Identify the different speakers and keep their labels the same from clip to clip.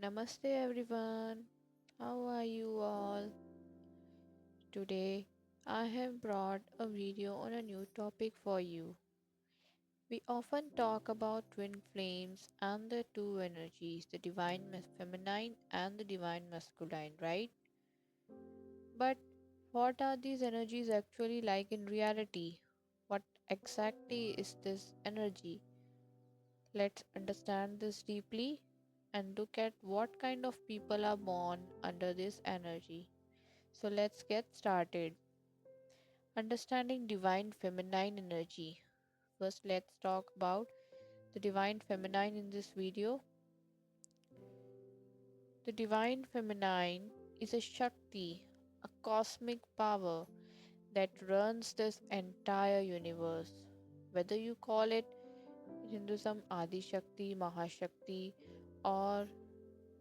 Speaker 1: Namaste everyone. How are you all? Today I have brought a video on a new topic for you. We often talk about twin flames and the two energies, the divine feminine and the divine masculine, right? But what are these energies actually like in reality? What exactly is this energy? Let's understand this deeply and look at what kind of people are born under this energy. So let's get started. Understanding divine feminine energy. First, let's talk about the divine feminine in this video. The divine feminine is a Shakti, a cosmic power that runs this entire universe. Whether you call it in Hinduism Adi Shakti, Mahashakti, or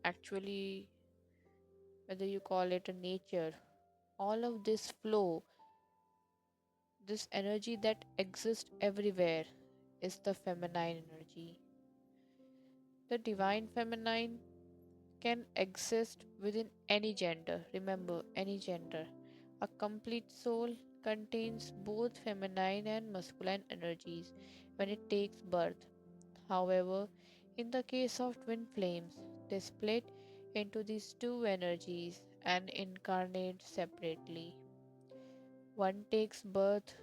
Speaker 1: actually whether you call it a nature, all of this flow, this energy that exists everywhere, is the feminine energy. The divine feminine can exist within any gender. Remember, any gender. A complete soul contains both feminine and masculine energies when it takes birth. However, in the case of twin flames, they split into these two energies and incarnate separately. One takes birth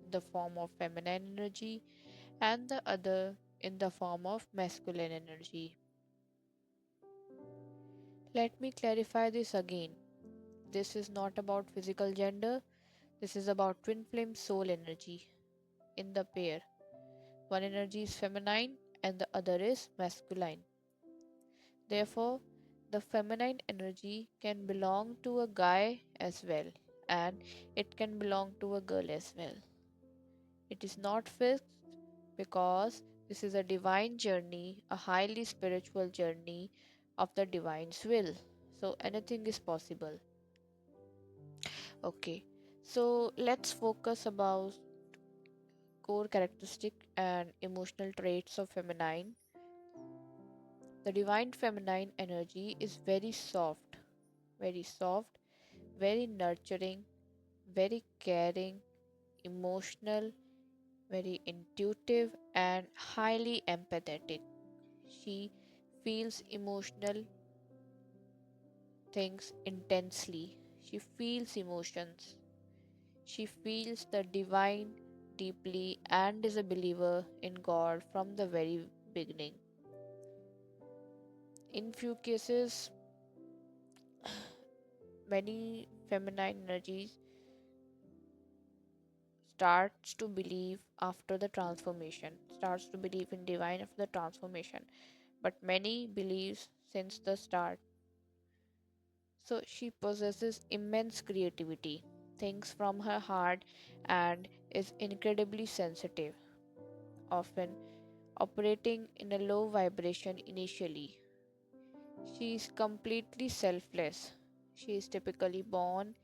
Speaker 1: in the form of feminine energy and the other in the form of masculine energy. Let me clarify this again. This is not about physical gender, this is about twin flame soul energy in the pair. One energy is feminine and the other is masculine. Therefore, the feminine energy can belong to a guy as well, and it can belong to a girl as well. It is not fixed because this is a divine journey, a highly spiritual journey of the divine's will. So anything is possible. Okay, so let's focus about core characteristic and emotional traits of feminine. The divine feminine energy is very soft, very nurturing, very caring, emotional, very intuitive, and highly empathetic. She feels emotional things intensely. She feels emotions. She feels the divine deeply and is a believer in God from the very beginning. In few cases, many feminine energies starts to believe in divine after the transformation, but many believes since the start. So she possesses immense creativity, thinks from her heart, and is incredibly sensitive, often operating in a low vibration initially. She is completely selfless. She is typically born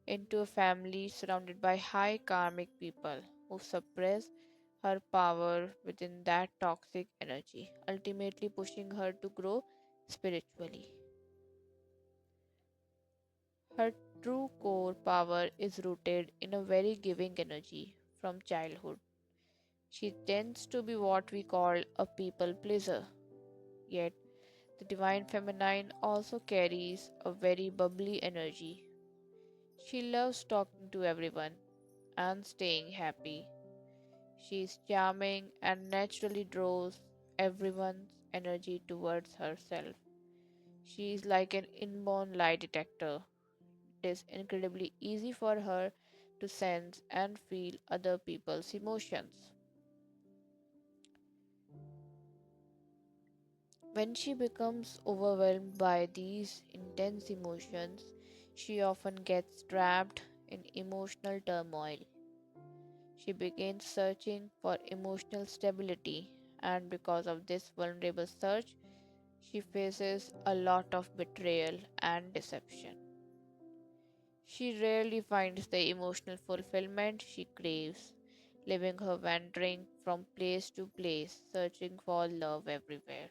Speaker 1: into a family surrounded by high karmic people who suppress her power within that toxic energy, ultimately pushing her to grow spiritually. Her true core power is rooted in a very giving energy from childhood. She tends to be what we call a people pleaser, yet the divine feminine also carries a very bubbly energy. She loves talking to everyone and staying happy. She is charming and naturally draws everyone's energy towards herself. She is like an inborn lie detector. It is incredibly easy for her to sense and feel other people's emotions. When she becomes overwhelmed by these intense emotions, she often gets trapped in emotional turmoil. She begins searching for emotional stability, and because of this vulnerable search, she faces a lot of betrayal and deception. She rarely finds the emotional fulfillment she craves, leaving her wandering from place to place, searching for love everywhere.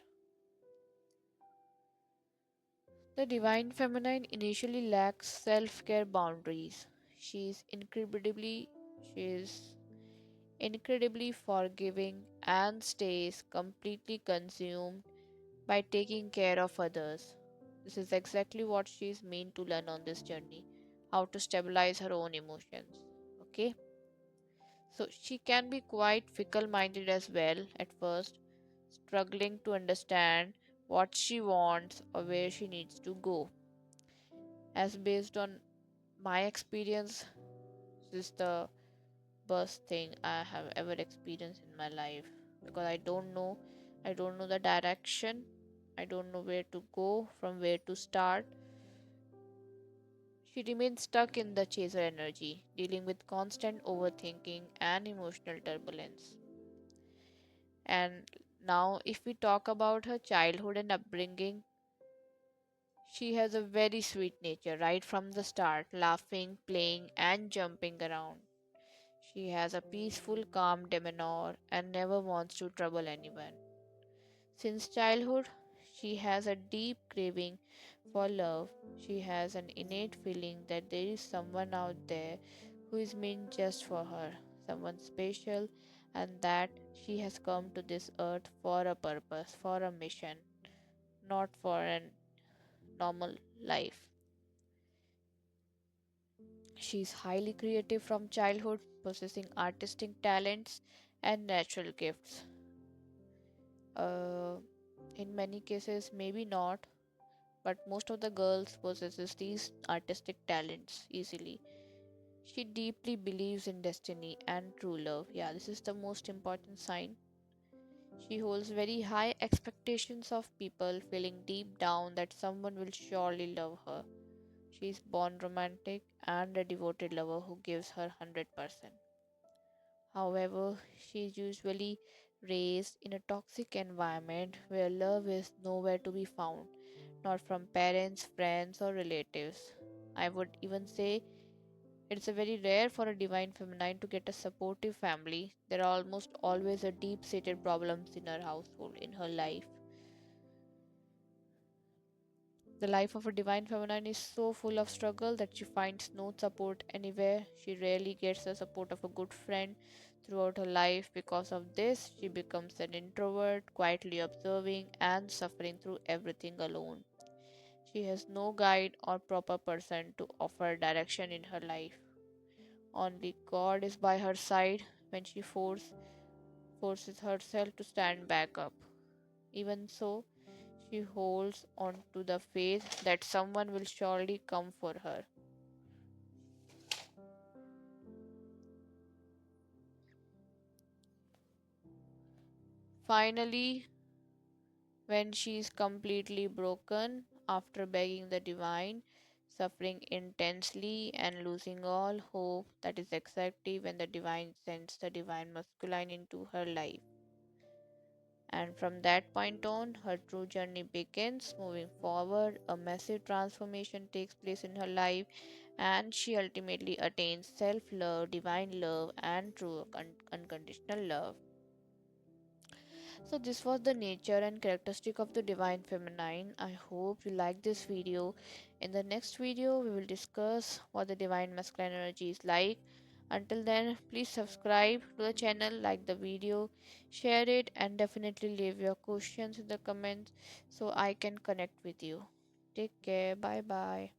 Speaker 1: The divine feminine initially lacks self-care boundaries. She is she is incredibly forgiving and stays completely consumed by taking care of others. This is exactly what she is meant to learn on this journey, how to stabilize her own emotions. Okay, so she can be quite fickle minded as well at first, struggling to understand what she wants or where she needs to go. As based on my experience, this is the worst thing I have ever experienced in my life because I don't know the direction, I don't know where to go, from where to start. She remains stuck in the chaser energy, dealing with constant overthinking and emotional turbulence. And now, if we talk about her childhood and upbringing, she has a very sweet nature right from the start, laughing, playing, and jumping around. She has a peaceful, calm demeanor and never wants to trouble anyone. Since childhood, she has a deep craving for love. She has an innate feeling that there is someone out there who is meant just for her, someone special, and that she has come to this earth for a purpose, for a mission, not for a normal life. She is highly creative from childhood, possessing artistic talents and natural gifts. Uh, in many cases, maybe not, but most of the girls possesses these artistic talents easily. She deeply believes in destiny and true love. Yeah, this is the most important sign. She holds very high expectations of people, feeling deep down that someone will surely love her. She is born romantic and a devoted lover who gives her 100%. However, she is usually raised in a toxic environment where love is nowhere to be found, not from parents, friends, or relatives. I would even say it's a very rare for a divine feminine to get a supportive family. There are almost always a deep-seated problems in her household, in her life. The life of a divine feminine is so full of struggle that she finds no support anywhere. She rarely gets the support of a good friend throughout her life. Because of this, she becomes an introvert, quietly observing and suffering through everything alone. She has no guide or proper person to offer direction in her life. Only God is by her side when she forces herself to stand back up. Even so, she holds on to the faith that someone will surely come for her. Finally, when she is completely broken after begging the divine, suffering intensely, and losing all hope, that is exactly when the divine sends the divine masculine into her life. And from that point on, her true journey begins. Moving forward, a massive transformation takes place in her life, and she ultimately attains self love, divine love, and true unconditional love. So, this was the nature and characteristic of the divine feminine. I hope you like this video. In the next video, we will discuss what the divine masculine energy is like. Until then, please subscribe to the channel, like the video, share it, and definitely leave your questions in the comments so I can connect with you. Take care. Bye bye.